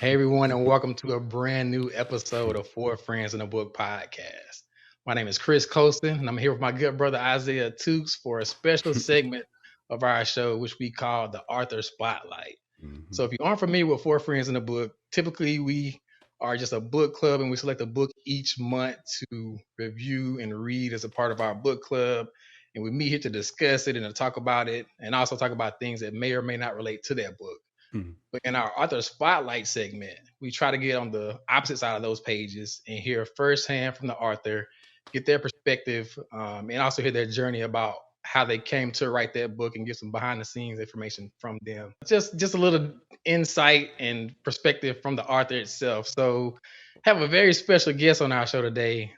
Hey everyone, and welcome to a brand new episode of Four Friends in a Book podcast. My name is Chris Colston, and I'm here with my good brother Isaiah Tukes for a special segment of our show, which we call the Author Spotlight. So, Mhm. if you aren't familiar with Four Friends in a Book, typically we are just a book club and we select a book each month to review and read as a part of our book club. And we meet here to discuss it and to talk about it, and also talk about things that may or may not relate to that book. Mhm. But in our author spotlight segment, we try to get on the opposite side of those pages and hear firsthand from the author, get their perspective, and also hear their journey about how they came to write that book and get some behind the scenes information from them. Just a little insight and perspective from the author itself. So have a very special guest on our show today.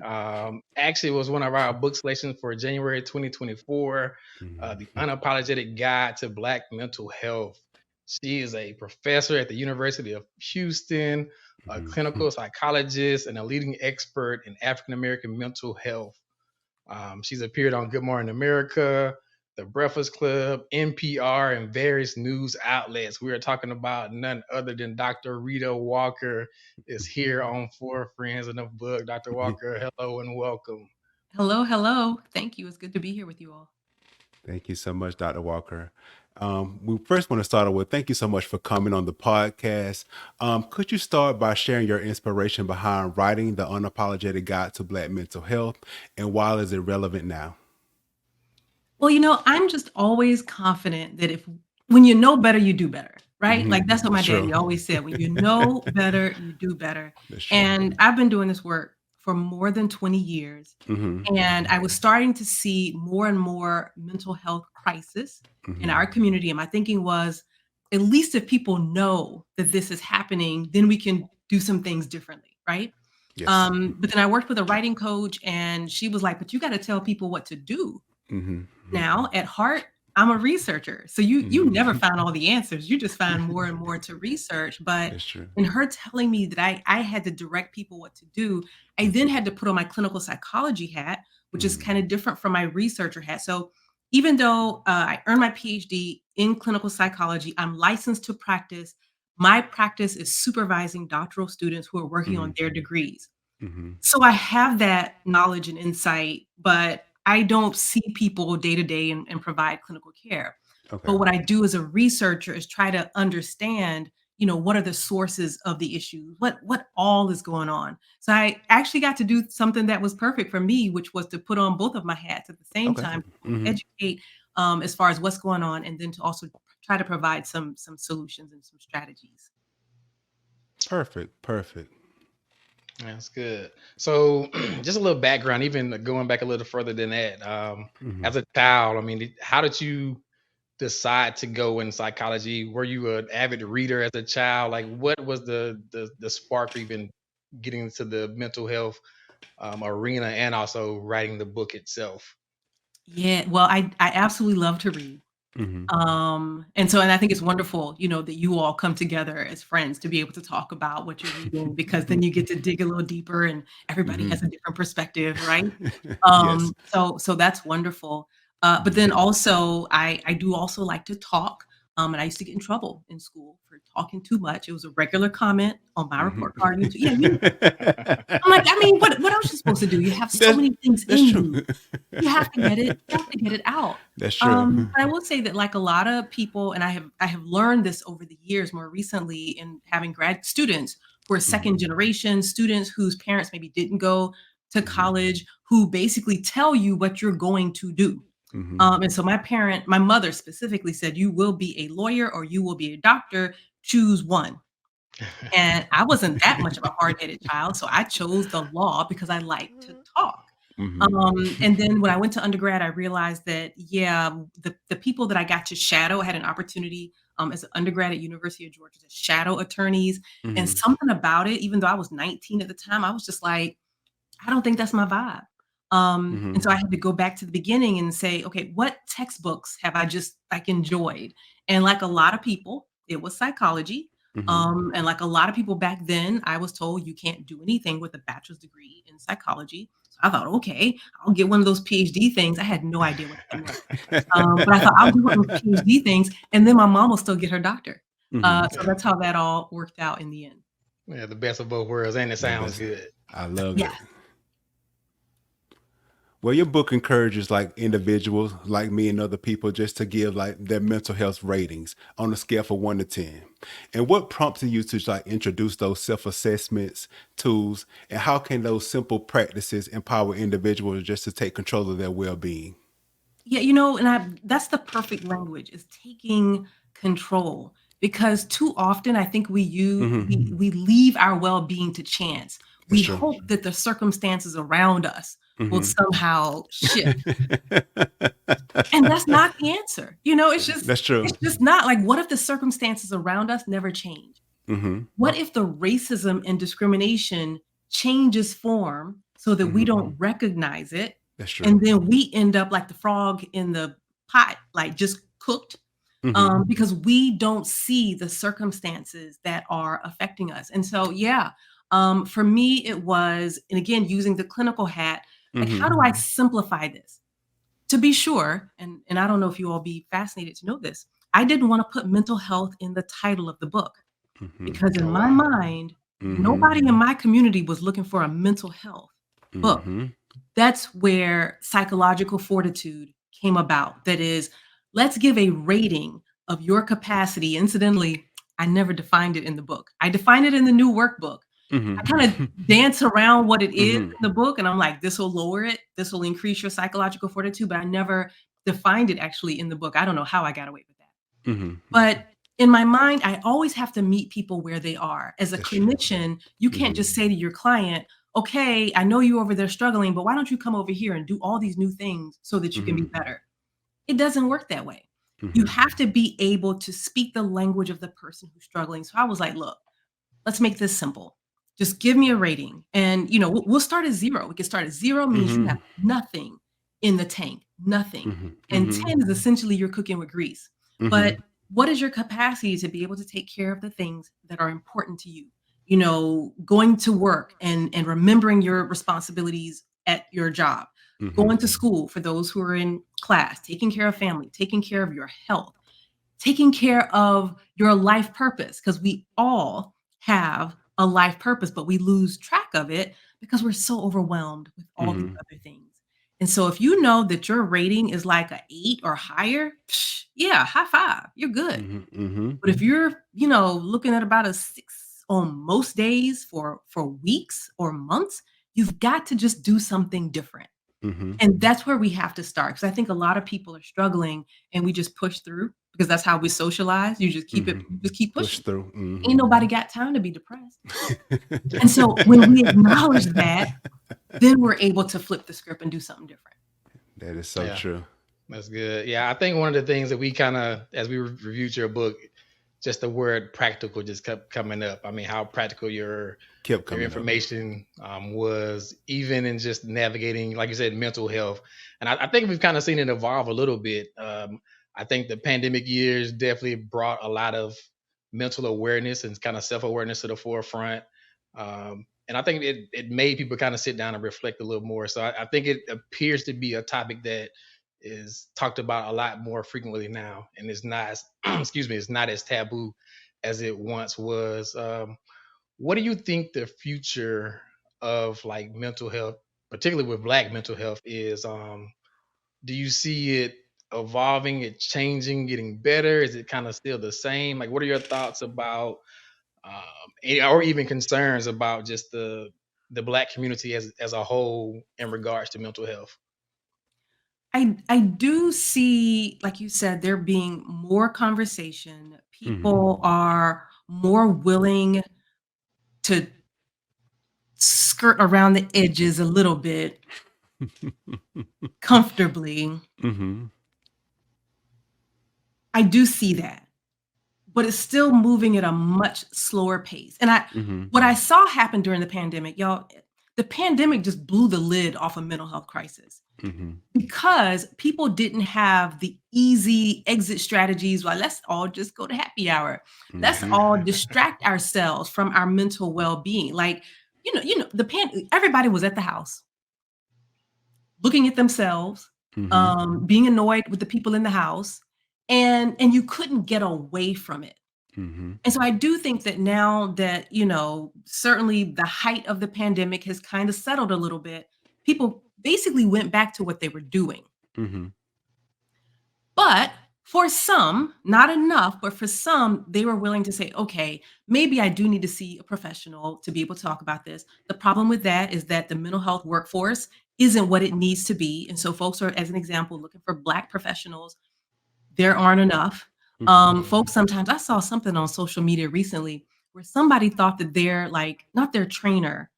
Actually, it was one of our book selections for January 2024, the Mhm. Unapologetic Guide to Black Mental Health. She is a professor at the University of Houston, a Mhm. clinical psychologist, and a leading expert in African American mental health. She's appeared on Good Morning America, The Breakfast Club, NPR, and various news outlets. We are talking about none other than Dr. Rheeda Walker is here on Four Friends in a Book. Dr. Walker, hello and welcome. Hello, hello. Thank you. It's good to be here with you all. Thank you so much, Dr. Walker. We first want to start off with thank you so much for coming on the podcast. Could you start by sharing your inspiration behind writing the Unapologetic Guide to Black Mental Health, and why is it relevant now? Well, I'm just always confident that if when you know better, you do better, right? Like that's what my That's true. daddy always said. When you know better, you do better. That's true. And I've been doing this work for more than 20 years. Hmm. And I was starting to see more and more mental health crisis in Hmm. our community. And my thinking was, at least if people know that this is happening, then we can do some things differently, right? Yes. But then I worked with a writing coach, and she was like, "But you got to tell people what to do." Hmm. Now, at heart, I'm a researcher. So you never Hmm. find all the answers. You just find more and more to research. But That's true. in her telling me that I had to direct people what to do, I then had to put on my clinical psychology hat, which is kind Hmm. of different from my researcher hat. So even though I earned my PhD in clinical psychology, I'm licensed to practice. My practice is supervising doctoral students who are working on Hmm. their degrees. Hmm. So I have that knowledge and insight, but I don't see people day to day and provide clinical care. Okay. But what I do as a researcher is try to understand, what are the sources of the issues? What all is going on? So I actually got to do something that was perfect for me, which was to put on both of my hats at the same Okay. time, to both Hmm. educate as far as what's going on, and then to also try to provide some solutions and some strategies. Perfect. Perfect. That's good. So, just a little background, even going back a little further than that. Hmm. As a child, I mean, how did you decide to go in psychology? Were you an avid reader as a child? Like, what was the spark for even getting into the mental health arena and also writing the book itself? Yeah, well, I absolutely love to read. Hmm. And I think it's wonderful, that you all come together as friends to be able to talk about what you're reading, because then you get to dig a little deeper and everybody Hmm. has a different perspective, right? Yes. So that's wonderful. But Mhm. then also I do also like to talk. And I used to get in trouble in school for talking too much. It was a regular comment on my Mhm. report card. Yeah, I'm like, I mean, what else you supposed to do? You have so That's many things that's in true. you. You have to get it. You have to get it out. That's true. But I will say that, like a lot of people, and I have learned this over the years, more recently in having grad students who are Mhm, second generation students whose parents maybe didn't go to mhm, college, who basically tell you what you're going to do. mhm. And so my mother specifically said, "You will be a lawyer or you will be a doctor. Choose one." And I wasn't that much of a hard-headed child, so I chose the law because I like to talk. Mhm. And then when I went to undergrad, I realized that, yeah, the people that I got to shadow, I had an opportunity, as an undergrad at University of Georgia to shadow attorneys, and Mhm, something about it, even though I was 19 at the time, I was just like, "I don't think that's my vibe." And mhm, so I had to go back to the beginning and say, "Okay, what textbooks have I just, like, enjoyed?" And like a lot of people, it was psychology. mhm. And like a lot of people back then, I was told you can't do anything with a bachelor's degree in psychology. So I thought, "Okay, I'll get one of those PhD things." I had no idea what that meant. But I thought, "I'll do one of those PhD things, and then my mom will still get her doctor." Mhm. So that's how that all worked out in the end. Yeah, the best of both worlds, and it The sounds best. good. I love Yeah. it. Well, your book encourages like individuals like me and other people just to give like their mental health ratings on a scale from 1 to 10. And what prompted you to like introduce those self-assessments tools, and how can those simple practices empower individuals just to take control of their well-being? Yeah, and that's the perfect language, is taking control, because too often I think Mm-hmm. we leave our well-being to chance. That's We true. hope that the circumstances around us will Mm-hmm. somehow shift. And that's not the answer. That's true. It's just not. Like, what if the circumstances around us never change? Mm-hmm. What if the racism and discrimination changes form so that we Mm-hmm. don't recognize it, That's true. and then we end up like the frog in the pot, like just cooked, Mm-hmm. because we don't see the circumstances that are affecting us. And so, yeah, for me, it was, and again, using the clinical hat, like, how Mm-hmm. do I simplify this? To be sure, and I don't know if you all be fascinated to know this, I didn't want to put mental health in the title of the book, Mm-hmm. because in Oh my wow. mind, Mm-hmm. nobody in my community was looking for a mental health book. Mm-hmm. That's where psychological fortitude came about. That is, let's give a rating of your capacity. Incidentally, I never defined it in the book. I defined it in the new workbook. I kind of Mm-hmm. dance around what it is Mm-hmm. in the book, and I'm like, this will lower it. This will increase your psychological fortitude. But I never defined it actually in the book. I don't know how I got away with that. Mm-hmm. But in my mind, I always have to meet people where they are. As a That's true. clinician, you can't Mm-hmm. just say to your client, okay, I know you're over there struggling, but why don't you come over here and do all these new things so that you can be Mm-hmm. better? It doesn't work that way. You Mm-hmm. have to be able to speak the language of the person who's struggling. So I was like, look, let's make this simple. Just give me a rating. And we'll start at 0. We can start at 0 means you Mm-hmm. have nothing in the tank, nothing. Mm-hmm. And Mm-hmm. 10 is essentially you're cooking with grease. Mm-hmm. But what is your capacity to be able to take care of the things that are important to you? Going to work and remembering your responsibilities at your job, Mm-hmm. going to school for those who are in class, taking care of family, taking care of your health, taking care of your life purpose, because we all have a life purpose, but we lose track of it because we're so overwhelmed with all these Mm-hmm. other things. And so if you know that your rating is like a 8 or higher, yeah, high five, you're good. Mm-hmm. Mm-hmm. But if you're, looking at about a 6 on most days for weeks or months, you've got to just do something different. Mm-hmm. And that's where we have to start, because I think a lot of people are struggling and we just push through because that's how we socialize. You just keep it, Mm-hmm. just keep Push pushing. through. Ain't Mm-hmm. nobody got time to be depressed. And so when we acknowledge that, then we're able to flip the script and do something different. That is so Yeah, true. that's good. Yeah, I think one of the things that we kind of, as we reviewed your book, just the word practical just kept coming up. I mean, how practical Kept your coming up. information was, even in just navigating, like you said, mental health. And I think we've kind of seen it evolve a little bit. I think the pandemic years definitely brought a lot of mental awareness and kind of self awareness to the forefront. And I think it made people kind of sit down and reflect a little more. So I think it appears to be a topic that is talked about a lot more frequently now, and it's not as, excuse me, it's not as taboo as it once was. What do you think the future of like mental health, particularly with Black mental health, is? Do you see it evolving, it changing, getting better? Is it kind of still the same? Like, what are your thoughts about, or even concerns about just the Black community as a whole in regards to mental health? I do see, like you said, there being more conversation. Mm-hmm. People are more willing to skirt around the edges a little bit comfortably. Mm-hmm. I do see that, but it's still moving at a much slower pace. And Mm-hmm. what I saw happen during the pandemic, y'all, the pandemic just blew the lid off a mental health crisis, Mm-hmm. because people didn't have the easy exit strategies. Well, let's all just go to happy hour. Let's Mm-hmm. all distract ourselves from our mental well-being. Like, everybody was at the house looking at themselves, Mm-hmm. being annoyed with the people in the house, and you couldn't get away from it. Mm-hmm. And so I do think that now that, certainly the height of the pandemic has kind of settled a little bit, people basically went back to what they were doing. Mm-hmm. But for some, not enough, but for some, they were willing to say, okay, maybe I do need to see a professional to be able to talk about this. The problem with that is that the mental health workforce isn't what it needs to be. And so folks are, as an example, looking for Black professionals. There aren't enough. Mm-hmm. Folks sometimes I saw something on social media recently where somebody thought that their like not their trainer,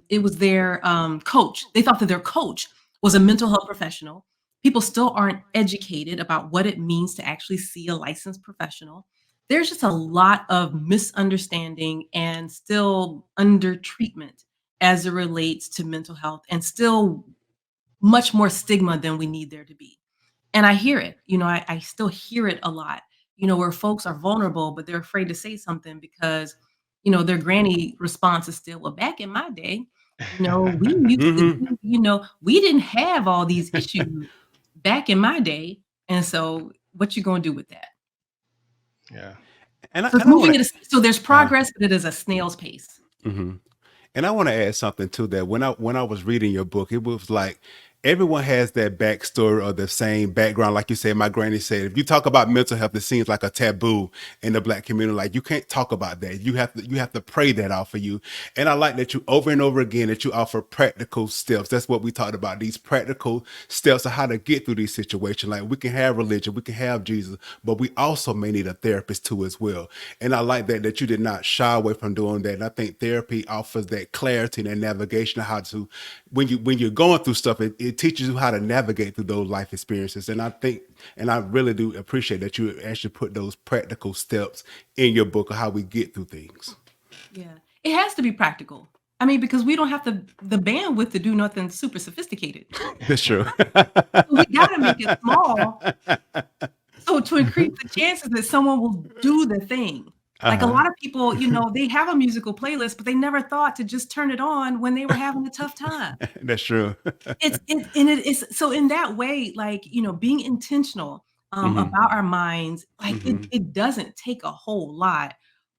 it was their coach. They thought that their coach was a mental health professional. People still aren't educated about what it means to actually see a licensed professional. There's just a lot of misunderstanding and still under treatment as it relates to mental health, and still much more stigma than we need there to be. And I hear it, I still hear it a lot, where folks are vulnerable, but they're afraid to say something because, their granny response is still, well, back in my day, we used to Mm-hmm. do, we didn't have all these issues back in my day. And so what you gonna do with that? Yeah. And I So it's and I want moving to. at so there's Uh, progress, but it is a snail's pace. mhm. And I want to add something to that. When I was reading your book, it was like everyone has that backstory or the same background. Like you said, my granny said, if you talk about mental health, it seems like a taboo in the Black community. Like you can't talk about that. You have to pray that off of you. And I like that you over and over again that you offer practical steps. That's what we talked about. These practical steps of how to get through these situations. Like we can have religion, we can have Jesus, but we also may need a therapist too as well. And I like that you did not shy away from doing that. And I think therapy offers that clarity and that navigation of how to when you're going through stuff, it teaches you how to navigate through those life experiences. And I think and I really do appreciate that you actually put those practical steps in your book of how we get through things. Yeah. It has to be practical. I mean, because we don't have the bandwidth to do nothing super sophisticated. That's true. So we gotta make it small, so to increase the chances that someone will do the thing. Like a Uh-huh. lot of people, they have a musical playlist, but they never thought to just turn it on when they were having a tough time. That's true. It's so in that way, like, being intentional, Hmm. about our minds, like, Hmm. it doesn't take a whole lot,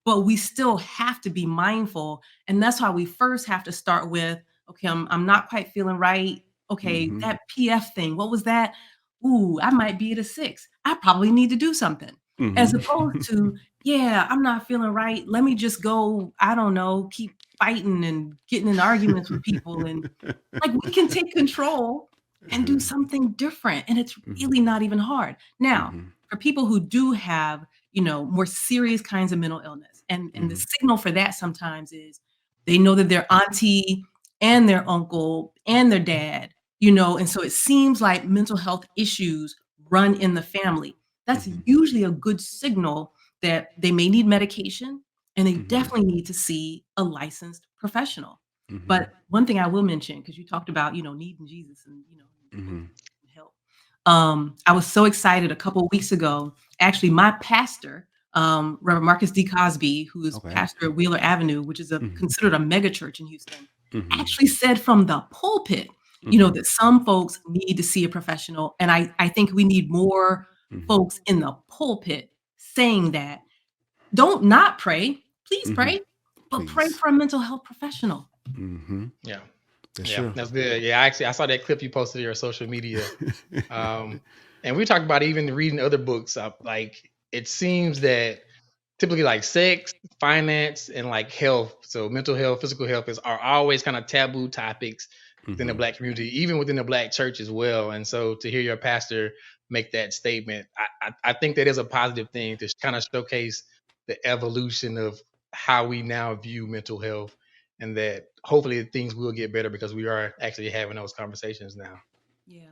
but we still have to be mindful, and that's why we first have to start with, "Okay, I'm not quite feeling right. Okay, Hmm. that PF thing, what was that? Ooh, I might be at a 6. I probably need to do something." As Hmm. opposed to, "Yeah, I'm not feeling right. Let me just go, I don't know, keep fighting and getting in arguments with people," and like, we can take control and do something different, and it's Hmm. really not even hard. Now, Hmm. for people who do have, more serious kinds of mental illness, and the Hmm. signal for that sometimes is they know that their auntie and their uncle and their dad, and so it seems like mental health issues run in the family. That's Hmm. usually a good signal that they may need medication, and they Hmm. definitely need to see a licensed professional. Hmm. But one thing I will mention, because you talked about, needing Jesus and, looking Hmm. for help. I was so excited a couple of weeks ago. Actually, my pastor, Reverend Marcus D. Cosby, who is Okay. pastor at Wheeler Avenue, which is Hmm. considered a mega church in Houston, Hmm. actually said from the pulpit, Hmm. that some folks need to see a professional. And I think we need more Hmm. folks in the pulpit saying that. Don't not pray. Please Hmm. pray, but pray Please. for a mental health professional. Hmm. Yeah. That's Yeah. true. That's good. Yeah. I saw that clip you posted here on social media. Um, and we talked about even reading other books. Like it seems that typically like sex, finance, and like health, so mental health, physical health are always kind of taboo topics within the Hmm. Black community, even within the Black church as well. And so to hear your pastor make that statement, I think that is a positive thing to kind of showcase the evolution of how we now view mental health, and that hopefully things will get better because we are actually having those conversations now. Yeah.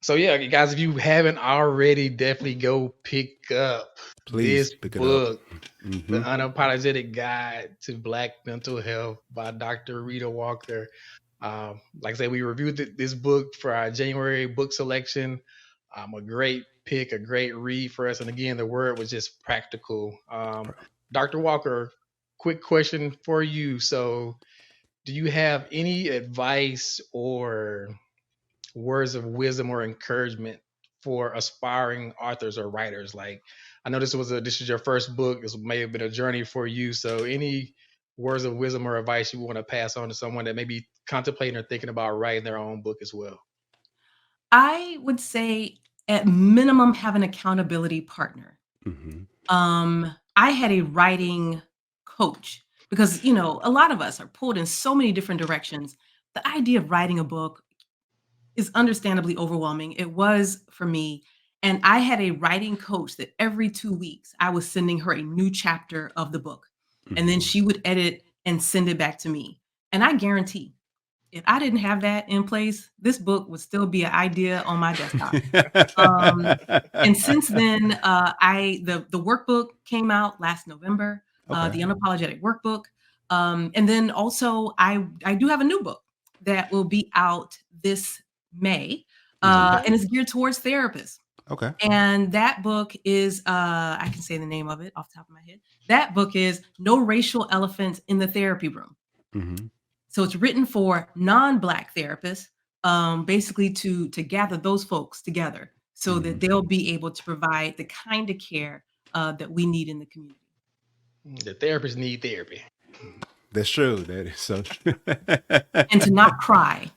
So yeah, guys, if you haven't already, definitely go pick up Please this pick it up. book, The Hmm. Unapologetic Guide to Black Mental Health by Dr. Rheeda Walker. Like I said, we reviewed this book for our January book selection. A great pick, a great read for us. And again, the word was just practical. Dr. Walker, quick question for you. So, do you have any advice or words of wisdom or encouragement for aspiring authors or writers? Like, I know this is your first book. This may have been a journey for you. So, any words of wisdom or advice you want to pass on to someone that may be contemplating or thinking about writing their own book as well? I would say at minimum have an accountability partner. Mhm. I had a writing coach because, a lot of us are pulled in so many different directions. The idea of writing a book is understandably overwhelming. It was for me. And I had a writing coach that every 2 weeks I was sending her a new chapter of the book. And then Mhm. she would edit and send it back to me. And I guarantee if I didn't have that in place, this book would still be an idea on my desktop. Um, and since then, the workbook came out last November, Okay. the Unapologetic workbook, and then also I do have a new book that will be out this May, Mhm. Okay. and it's geared towards therapists. Okay. And that book is I can say the name of it off the top of my head. That book is No Racial Elephants in the Therapy Room. Mhm. So it's written for non-Black therapists, basically to gather those folks together so that Mhm. they'll be able to provide the kind of care that we need in the community. The therapists need therapy. That's true. That is so true. And to not cry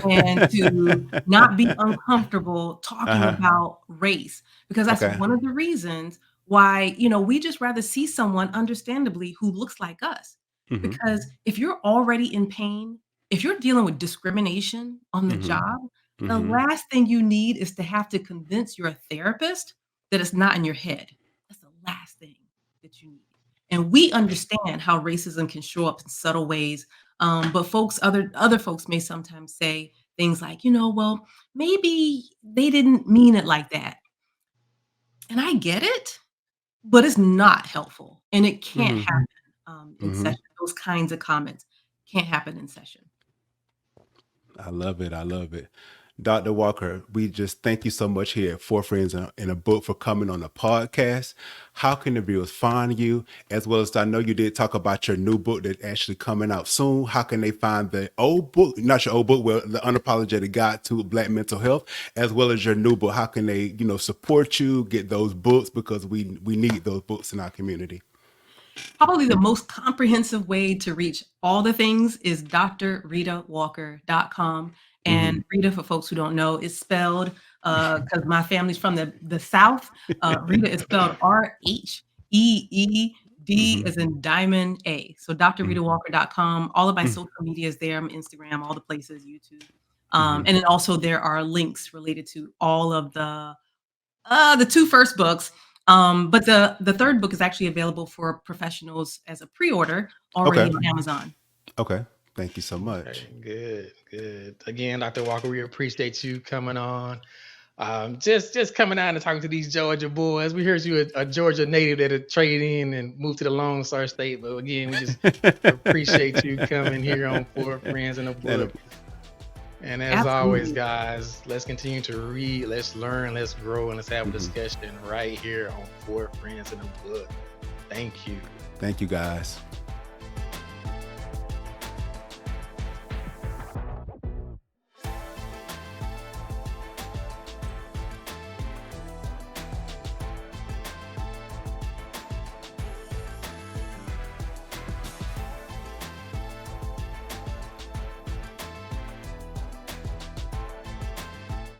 and to not be uncomfortable talking Uh-huh. about race, because that's Okay. one of the reasons why, we just rather see someone understandably who looks like us. Mhm. Because if you're already in pain, if you're dealing with discrimination on the Mhm. job, the Mhm. last thing you need is to have to convince your therapist that it's not in your head. That's the last thing that you need. And we understand how racism can show up in subtle ways, but other folks may sometimes say things like, well, maybe they didn't mean it like that. And I get it, but it's not helpful, and it can't Mhm. happen in Mhm. session. Those kinds of comments can't happen in session. I love it. I love it. Dr. Walker, we just thank you so much here at Four Friends in a Book for coming on the podcast. How can the viewers find you? As well as I know you did talk about your new book that's actually coming out soon. How can they find the old book, not your old book, well, the Unapologetic Guide to Black Mental Health, as well as your new book? How can they, support you, get those books? Because we need those books in our community. Probably the most comprehensive way to reach all the things is drrheedawalker.com. Hmm. And Rita, for folks who don't know, is spelled because my family's from the South. Rita is spelled Rheed Hmm. as in diamond A. So drrheedawalker.com. All of my social media is there. I'm Instagram, all the places, YouTube. Hmm. And then also there are links related to all of the two first books, but the third book is actually available for professionals as a pre-order already Okay. on Amazon. Okay. Thank you so much. Okay, good, good. Again, Dr. Walker, we appreciate you coming on. Just coming out and talking to these Georgia boys. We heard you a Georgia native that had traded in and moved to the Lone Star State. But again, we just appreciate you coming here on Four Friends in a And Book. And as always, Absolutely. guys, let's continue to read, let's learn, let's grow, and let's have a mhm. discussion right here on Four Friends in a Book. Thank you. Thank you, guys.